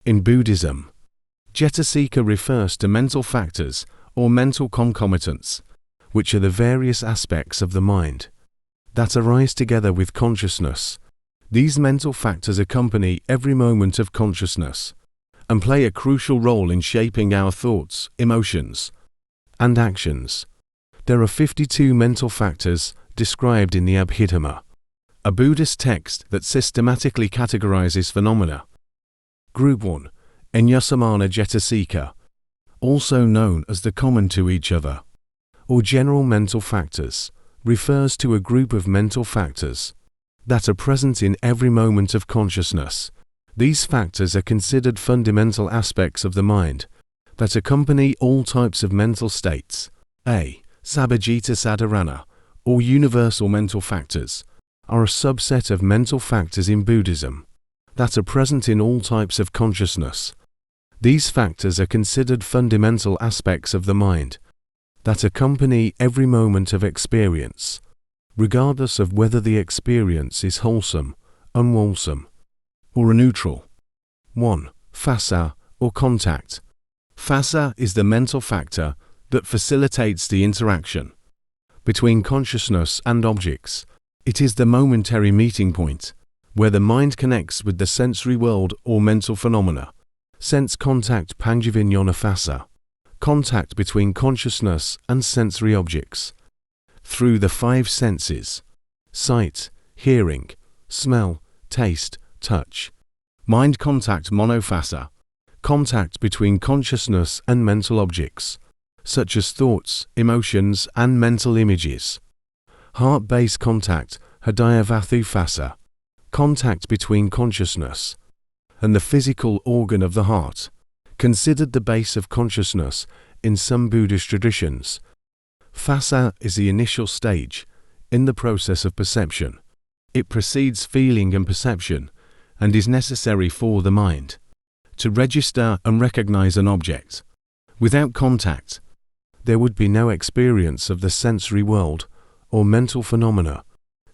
In Buddhism, Cetasika refers to mental factors or mental concomitants, which are the various aspects of the mind that arise together with consciousness. These mental factors accompany every moment of consciousness and play a crucial role in shaping our thoughts, emotions, and actions. There are 52 mental factors described in the Abhidhamma, a Buddhist text that systematically categorizes phenomena. Group 1. Enyasamana Cetasika, also known as the common to each other, or general mental factors, refers to a group of mental factors that are present in every moment of consciousness. These factors are considered fundamental aspects of the mind that accompany all types of mental states. A. Sabbajita Sadharana, or universal mental factors, are a subset of mental factors in Buddhism that are present in all types of consciousness. These factors are considered fundamental aspects of the mind that accompany every moment of experience, regardless of whether the experience is wholesome, unwholesome, or neutral. 1. Phassa, or contact. Phassa is the mental factor that facilitates the interaction between consciousness and objects. It is the momentary meeting point where the mind connects with the sensory world or mental phenomena. Sense contact Panjavinyana phassa, contact between consciousness and sensory objects. Through the 5 senses: sight, hearing, smell, taste, touch. Mind contact monophassa, contact between consciousness and mental objects, such as thoughts, emotions, and mental images. Heart-based contact Hridayavathu phassa, contact between consciousness and the physical organ of the heart, considered the base of consciousness in some Buddhist traditions. Phassa is the initial stage in the process of perception. It precedes feeling and perception and is necessary for the mind to register and recognize an object. Without contact, there would be no experience of the sensory world or mental phenomena.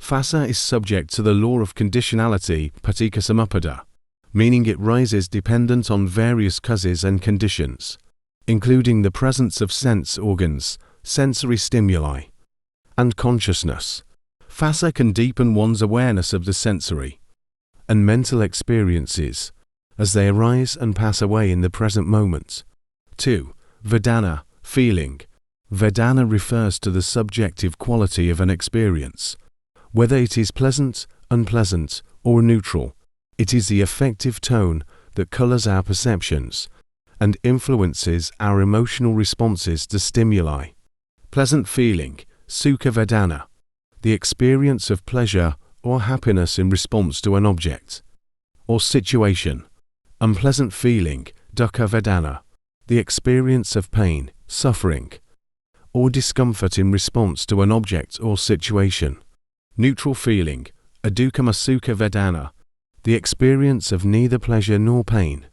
Phassa is subject to the law of conditionality, paticcasamuppada, meaning it rises dependent on various causes and conditions, including the presence of sense organs, sensory stimuli, and consciousness. Phassa can deepen one's awareness of the sensory and mental experiences as they arise and pass away in the present moment. 2. Vedana, feeling. Vedana refers to the subjective quality of an experience, whether it is pleasant, unpleasant, or neutral. It is the affective tone that colors our perceptions and influences our emotional responses to stimuli. Pleasant feeling, Sukha Vedana, the experience of pleasure or happiness in response to an object or situation. Unpleasant feeling, Dukkha Vedana, the experience of pain, suffering, or discomfort in response to an object or situation. Neutral feeling, Adukkamasukha Vedana, the experience of neither pleasure nor pain,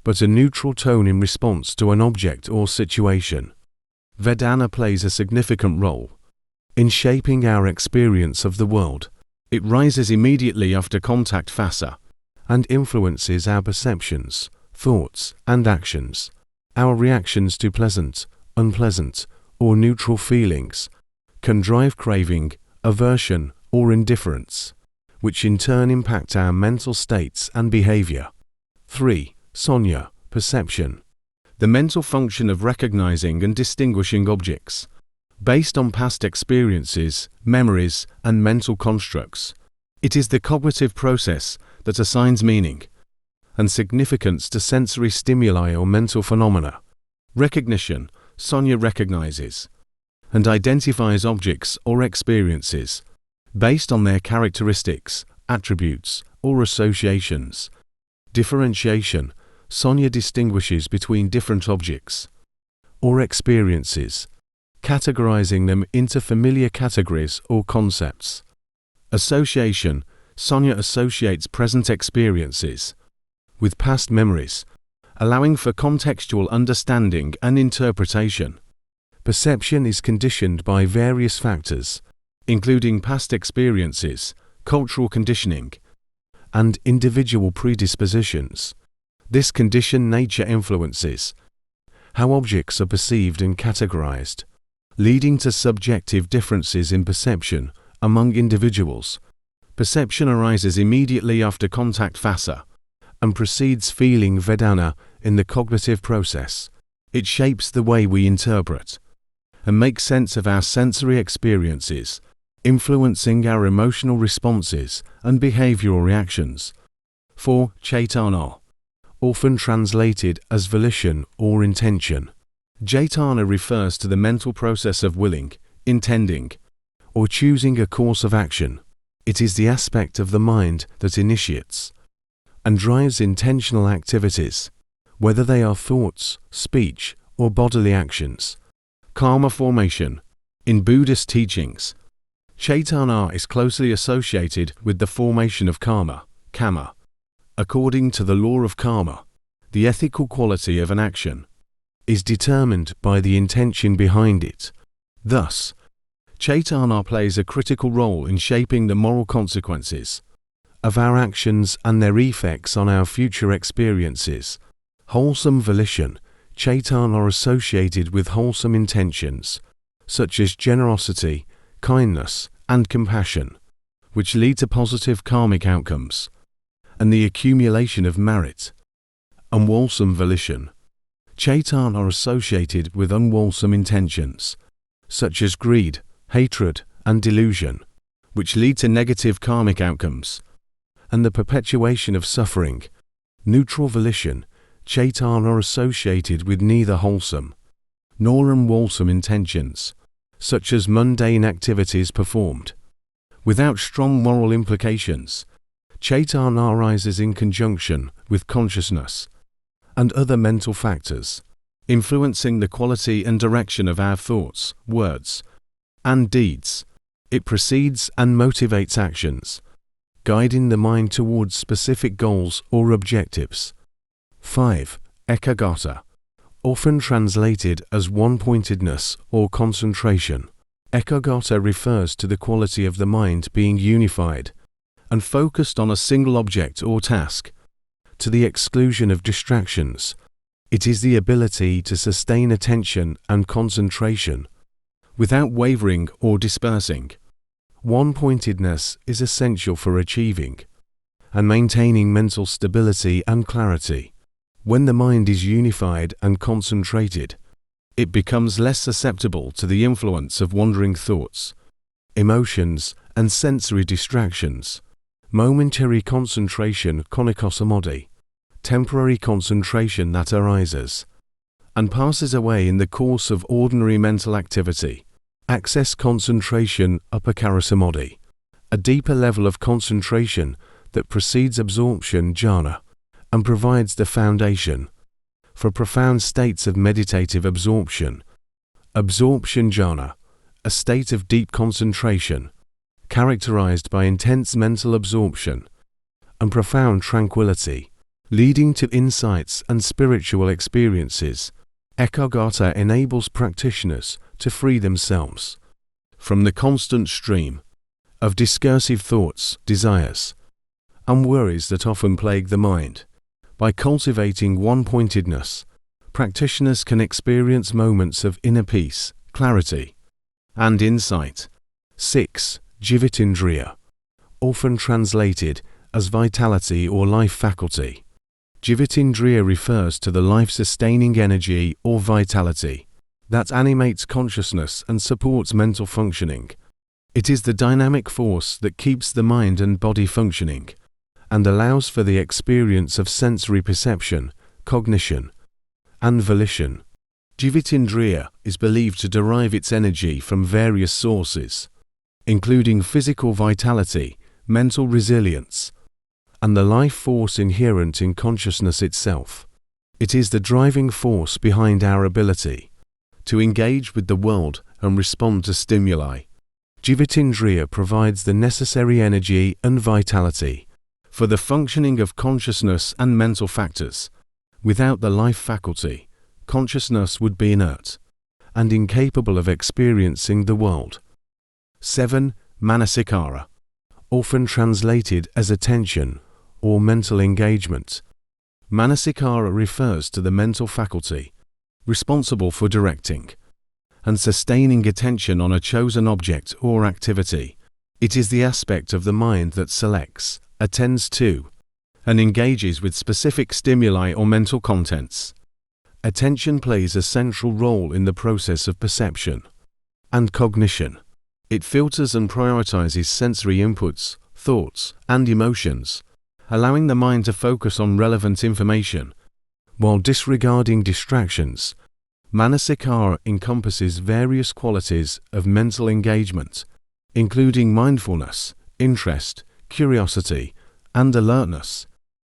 but a neutral tone in response to an object or situation. Vedana plays a significant role in shaping our experience of the world. It rises immediately after contact phassa and influences our perceptions, thoughts, and actions. Our reactions to pleasant, unpleasant, or neutral feelings can drive craving, aversion, or indifference, which in turn impact our mental states and behavior. 3. Sanya, perception. The mental function of recognizing and distinguishing objects, based on past experiences, memories, and mental constructs. It is the cognitive process that assigns meaning and significance to sensory stimuli or mental phenomena. Recognition, Sanya recognizes and identifies objects or experiences based on their characteristics, attributes, or associations. Differentiation, Sanya distinguishes between different objects or experiences, categorizing them into familiar categories or concepts. Association, Sanya associates present experiences with past memories, allowing for contextual understanding and interpretation. Perception is conditioned by various factors, including past experiences, cultural conditioning, and individual predispositions. This conditioned nature influences how objects are perceived and categorized, leading to subjective differences in perception among individuals. Perception arises immediately after contact phasa and precedes feeling vedana in the cognitive process. It shapes the way we interpret and make sense of our sensory experiences, influencing our emotional responses and behavioral reactions. 4. Chaitana, often translated as volition or intention. Chaitana refers to the mental process of willing, intending, or choosing a course of action. It is the aspect of the mind that initiates and drives intentional activities, whether they are thoughts, speech, or bodily actions. Karma formation. In Buddhist teachings, Chaitana is closely associated with the formation of karma, kamma. According to the law of karma, the ethical quality of an action is determined by the intention behind it. Thus, Chaitana plays a critical role in shaping the moral consequences of our actions and their effects on our future experiences. Wholesome volition. Chaitana are associated with wholesome intentions, such as generosity, kindness, and compassion, which lead to positive karmic outcomes and the accumulation of merit. Unwholesome volition. Chaitana are associated with unwholesome intentions, such as greed, hatred, and delusion, which lead to negative karmic outcomes and the perpetuation of suffering. Neutral volition. Chaitana are associated with neither wholesome nor unwholesome intentions, such as mundane activities performed without strong moral implications. Chaitana arises in conjunction with consciousness and other mental factors, influencing the quality and direction of our thoughts, words, and deeds. It precedes and motivates actions, guiding the mind towards specific goals or objectives. 5. Ekaggata, often translated as one-pointedness or concentration. Ekaggata refers to the quality of the mind being unified and focused on a single object or task, to the exclusion of distractions. It is the ability to sustain attention and concentration without wavering or dispersing. One-pointedness is essential for achieving and maintaining mental stability and clarity. When the mind is unified and concentrated, it becomes less susceptible to the influence of wandering thoughts, emotions, and sensory distractions. Momentary concentration, konikosamodhi, temporary concentration that arises and passes away in the course of ordinary mental activity. Access concentration, upakarasamodhi, a deeper level of concentration that precedes absorption, jhana, and provides the foundation for profound states of meditative absorption. Absorption jhana, a state of deep concentration, characterized by intense mental absorption and profound tranquility, leading to insights and spiritual experiences. Ekaggata enables practitioners to free themselves from the constant stream of discursive thoughts, desires, and worries that often plague the mind. By cultivating one-pointedness, practitioners can experience moments of inner peace, clarity, and insight. 6. Jivitindriya, often translated as vitality or life faculty. Jivitindriya refers to the life-sustaining energy or vitality that animates consciousness and supports mental functioning. It is the dynamic force that keeps the mind and body functioning and allows for the experience of sensory perception, cognition, and volition. Jivitindriya is believed to derive its energy from various sources, including physical vitality, mental resilience, and the life force inherent in consciousness itself. It is the driving force behind our ability to engage with the world and respond to stimuli. Jivitindriya provides the necessary energy and vitality for the functioning of consciousness and mental factors. Without the life faculty, consciousness would be inert and incapable of experiencing the world. 7. Manasikara, often translated as attention or mental engagement. Manasikara refers to the mental faculty responsible for directing and sustaining attention on a chosen object or activity. It is the aspect of the mind that selects, attends to, and engages with specific stimuli or mental contents. Attention plays a central role in the process of perception and cognition. It filters and prioritizes sensory inputs, thoughts, and emotions, allowing the mind to focus on relevant information while disregarding distractions. Manasikara encompasses various qualities of mental engagement, including mindfulness, interest, curiosity, and alertness.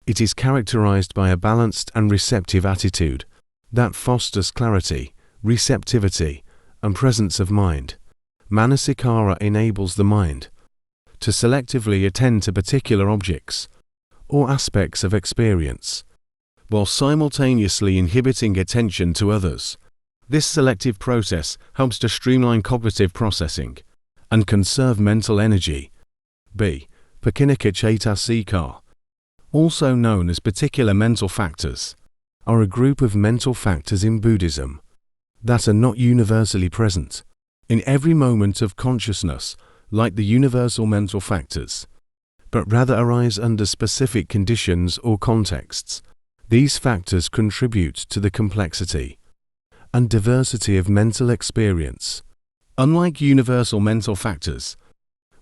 It is characterized by a balanced and receptive attitude that fosters clarity, receptivity, and presence of mind. Manasikara enables the mind to selectively attend to particular objects or aspects of experience, while simultaneously inhibiting attention to others. This selective process helps to streamline cognitive processing and conserve mental energy. B. Pakinika Chaitasika, also known as particular mental factors, are a group of mental factors in Buddhism that are not universally present in every moment of consciousness like the universal mental factors, but rather arise under specific conditions or contexts. These factors contribute to the complexity and diversity of mental experience. Unlike universal mental factors,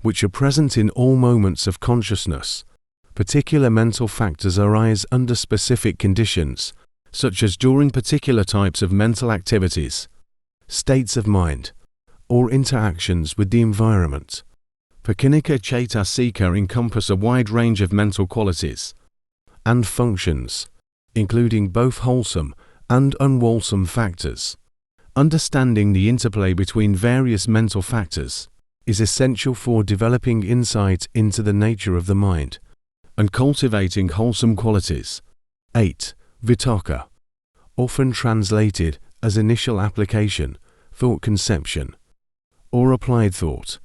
which are present in all moments of consciousness, particular mental factors arise under specific conditions, such as during particular types of mental activities, states of mind, or interactions with the environment. Pakinika Chaitasika encompass a wide range of mental qualities and functions, including both wholesome and unwholesome factors. Understanding the interplay between various mental factors is essential for developing insight into the nature of the mind and cultivating wholesome qualities. 8. Vitakka, often translated as initial application, thought conception, or applied thought.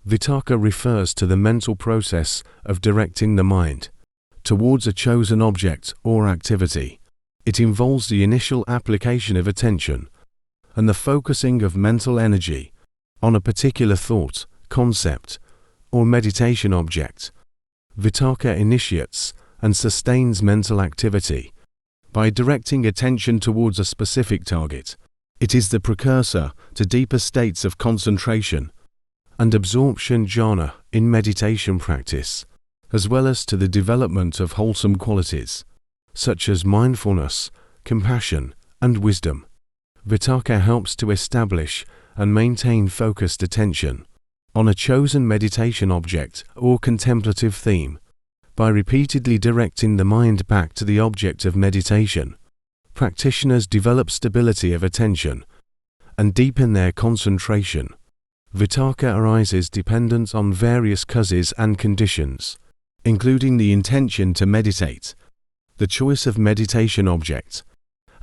Vitakka refers to the mental process of directing the mind towards a chosen object or activity. It involves the initial application of attention and the focusing of mental energy on a particular thought, concept, or meditation object. Vitakka initiates and sustains mental activity by directing attention towards a specific target. It is the precursor to deeper states of concentration and absorption jhana in meditation practice, as well as to the development of wholesome qualities, such as mindfulness, compassion, and wisdom. Vitakka helps to establish and maintain focused attention on a chosen meditation object or contemplative theme. By repeatedly directing the mind back to the object of meditation, practitioners develop stability of attention and deepen their concentration. Vitakka arises dependent on various causes and conditions, including the intention to meditate, the choice of meditation object,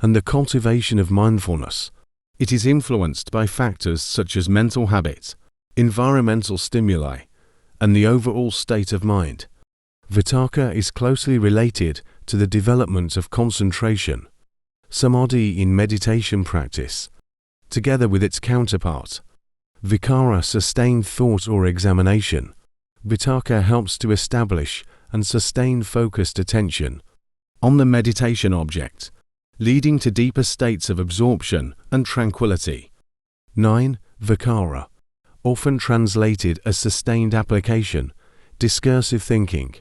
and the cultivation of mindfulness. It is influenced by factors such as mental habit, environmental stimuli, and the overall state of mind. Vitakka is closely related to the development of concentration, samadhi in meditation practice, together with its counterpart, vicara, sustained thought or examination. Vitakka helps to establish and sustain focused attention on the meditation object, leading to deeper states of absorption and tranquility. 9. Vicara, often translated as sustained application, discursive thinking,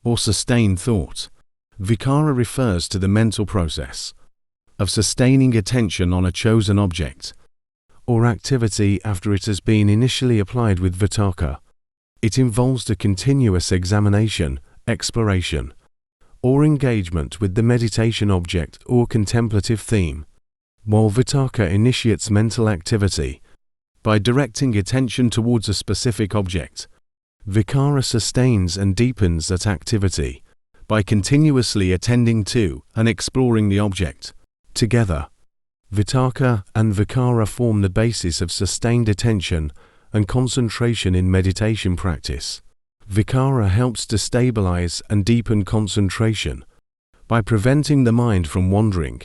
or sustained thought. Vicara refers to the mental process of sustaining attention on a chosen object or activity after it has been initially applied with vitakka. It involves the continuous examination, exploration, or engagement with the meditation object or contemplative theme, while vitakka initiates mental activity by directing attention towards a specific object. Vicara sustains and deepens that activity by continuously attending to and exploring the object. Together, vitakka and vicara form the basis of sustained attention and concentration in meditation practice. Vicara helps to stabilize and deepen concentration by preventing the mind from wandering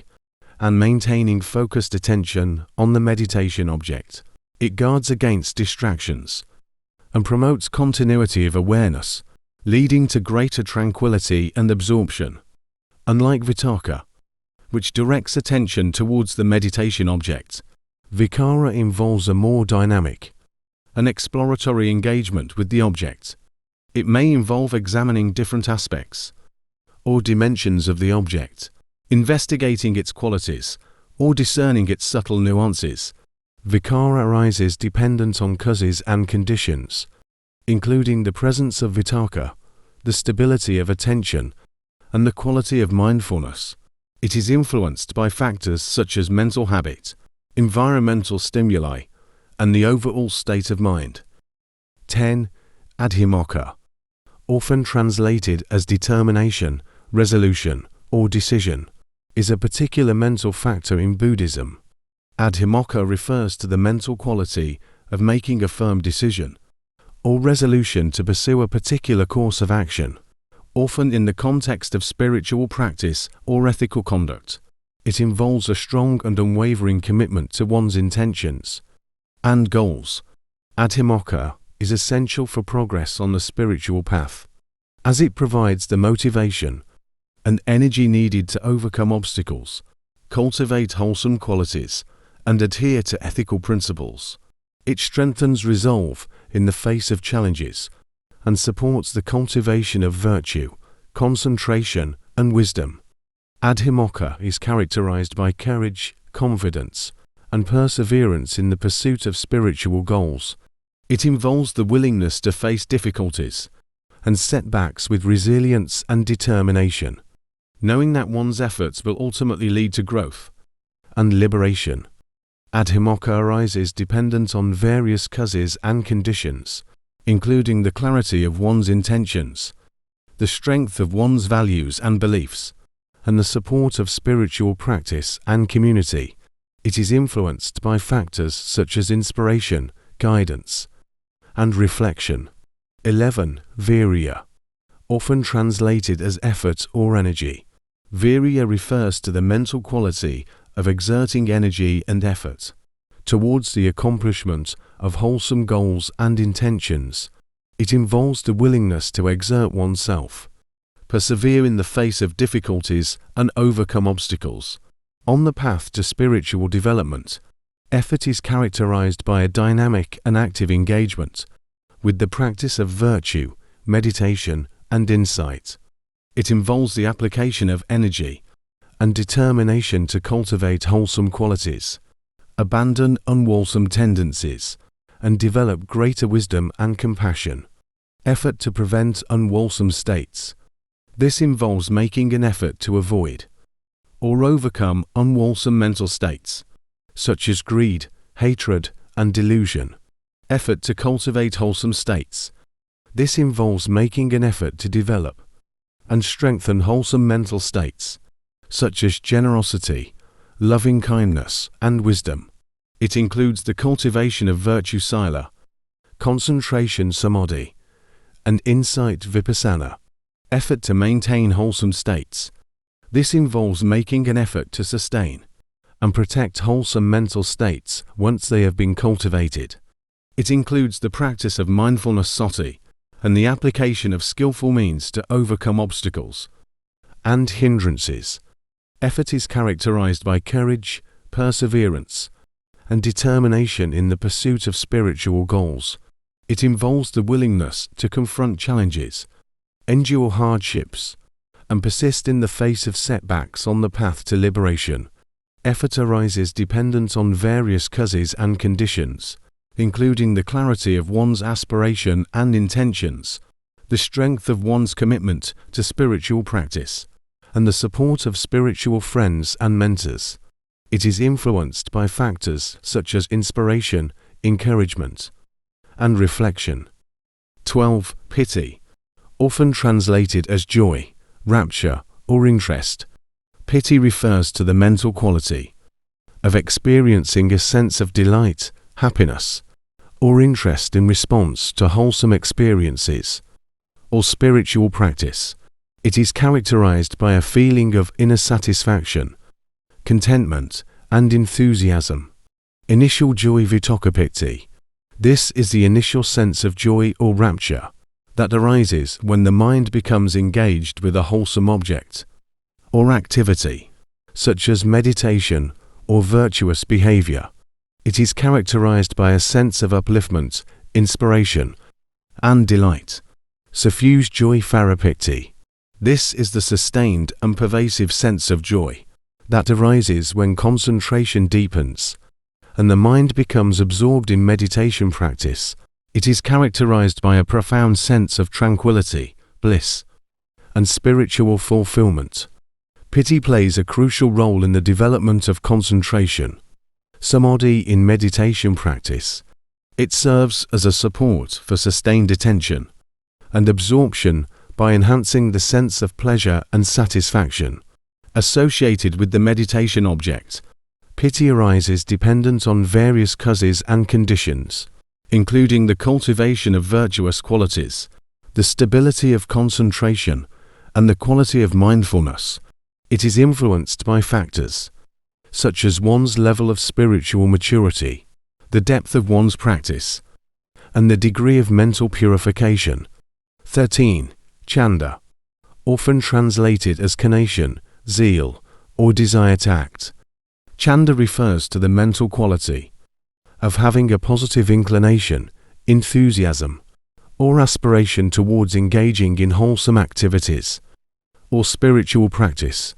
and maintaining focused attention on the meditation object. It guards against distractions and promotes continuity of awareness, leading to greater tranquility and absorption. Unlike vitakka, which directs attention towards the meditation object, vichara involves a more dynamic and exploratory engagement with the object. It may involve examining different aspects or dimensions of the object, investigating its qualities, or discerning its subtle nuances. Vichara arises dependent on causes and conditions, including the presence of vitakka, the stability of attention, and the quality of mindfulness. It is influenced by factors such as mental habit, environmental stimuli, and the overall state of mind. 10. Adhimokha, often translated as determination, resolution, or decision, is a particular mental factor in Buddhism. Adhimokha refers to the mental quality of making a firm decision or resolution to pursue a particular course of action, often in the context of spiritual practice or ethical conduct. It involves a strong and unwavering commitment to one's intentions and goals. Adhimokha is essential for progress on the spiritual path, as it provides the motivation and energy needed to overcome obstacles, cultivate wholesome qualities, and adhere to ethical principles. It strengthens resolve in the face of challenges and supports the cultivation of virtue, concentration, and wisdom. Adhimokha is characterized by courage, confidence, and perseverance in the pursuit of spiritual goals. It involves the willingness to face difficulties and setbacks with resilience and determination, knowing that one's efforts will ultimately lead to growth and liberation. Adhimokha arises dependent on various causes and conditions, including the clarity of one's intentions, the strength of one's values and beliefs, and the support of spiritual practice and community. It is influenced by factors such as inspiration, guidance, and reflection. 11. Virya, often translated as effort or energy. Virya refers to the mental quality of exerting energy and effort towards the accomplishment of wholesome goals and intentions. It involves the willingness to exert oneself, persevere in the face of difficulties, and overcome obstacles. On the path to spiritual development, effort is characterized by a dynamic and active engagement with the practice of virtue, meditation, and insight. It involves the application of energy and determination to cultivate wholesome qualities, abandon unwholesome tendencies, and develop greater wisdom and compassion. Effort to prevent unwholesome states. This involves making an effort to avoid or overcome unwholesome mental states, such as greed, hatred, and delusion. Effort to cultivate wholesome states. This involves making an effort to develop and strengthen wholesome mental states, such as generosity, loving-kindness, and wisdom. It includes the cultivation of virtue sila, concentration samadhi, and insight vipassana. Effort to maintain wholesome states. This involves making an effort to sustain and protect wholesome mental states once they have been cultivated. It includes the practice of mindfulness sati and the application of skillful means to overcome obstacles and hindrances. Effort is characterized by courage, perseverance, and determination in the pursuit of spiritual goals. It involves the willingness to confront challenges, endure hardships, and persist in the face of setbacks on the path to liberation. Effort arises dependent on various causes and conditions, including the clarity of one's aspiration and intentions, the strength of one's commitment to spiritual practice, and the support of spiritual friends and mentors. It is influenced by factors such as inspiration, encouragement, and reflection. 12. Piti, often translated as joy, rapture, or interest. Piti refers to the mental quality of experiencing a sense of delight, happiness, or interest in response to wholesome experiences or spiritual practice. It is characterized by a feeling of inner satisfaction, contentment, and enthusiasm. Initial joy vitokapiti. This is the initial sense of joy or rapture that arises when the mind becomes engaged with a wholesome object or activity, such as meditation or virtuous behavior. It is characterized by a sense of upliftment, inspiration, and delight. Suffused joy farapiti. This is the sustained and pervasive sense of joy that arises when concentration deepens and the mind becomes absorbed in meditation practice. It is characterized by a profound sense of tranquility, bliss, and spiritual fulfillment. Piti plays a crucial role in the development of concentration, samadhi in meditation practice. It serves as a support for sustained attention and absorption by enhancing the sense of pleasure and satisfaction associated with the meditation object. Piti arises dependent on various causes and conditions, including the cultivation of virtuous qualities, the stability of concentration, and the quality of mindfulness. It is influenced by factors such as one's level of spiritual maturity, the depth of one's practice, and the degree of mental purification. 13. Chanda, often translated as conation, zeal, or desire to act. Chanda refers to the mental quality of having a positive inclination, enthusiasm, or aspiration towards engaging in wholesome activities or spiritual practice.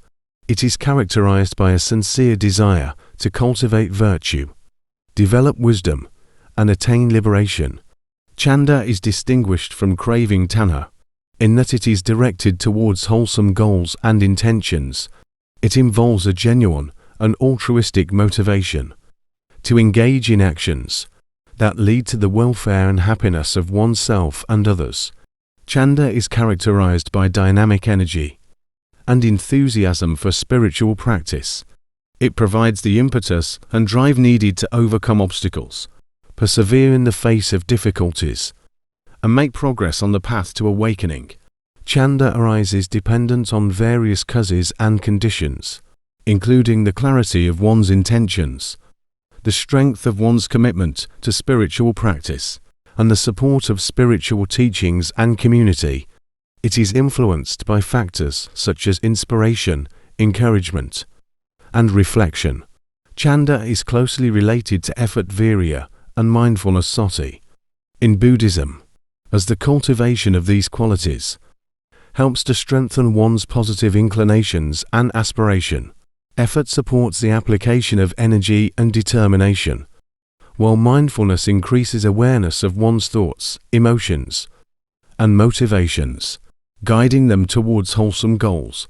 It is characterized by a sincere desire to cultivate virtue, develop wisdom, and attain liberation. Chanda is distinguished from craving tanha in that it is directed towards wholesome goals and intentions. It involves a genuine and altruistic motivation to engage in actions that lead to the welfare and happiness of oneself and others. Chanda is characterized by dynamic energy and enthusiasm for spiritual practice. It provides the impetus and drive needed to overcome obstacles, persevere in the face of difficulties, and make progress on the path to awakening. Chanda arises dependent on various causes and conditions, including the clarity of one's intentions, the strength of one's commitment to spiritual practice, and the support of spiritual teachings and community. It is influenced by factors such as inspiration, encouragement, and reflection. Chanda is closely related to effort virya and mindfulness sati in Buddhism, as the cultivation of these qualities helps to strengthen one's positive inclinations and aspiration. Effort supports the application of energy and determination, while mindfulness increases awareness of one's thoughts, emotions, and motivations, guiding them towards wholesome goals.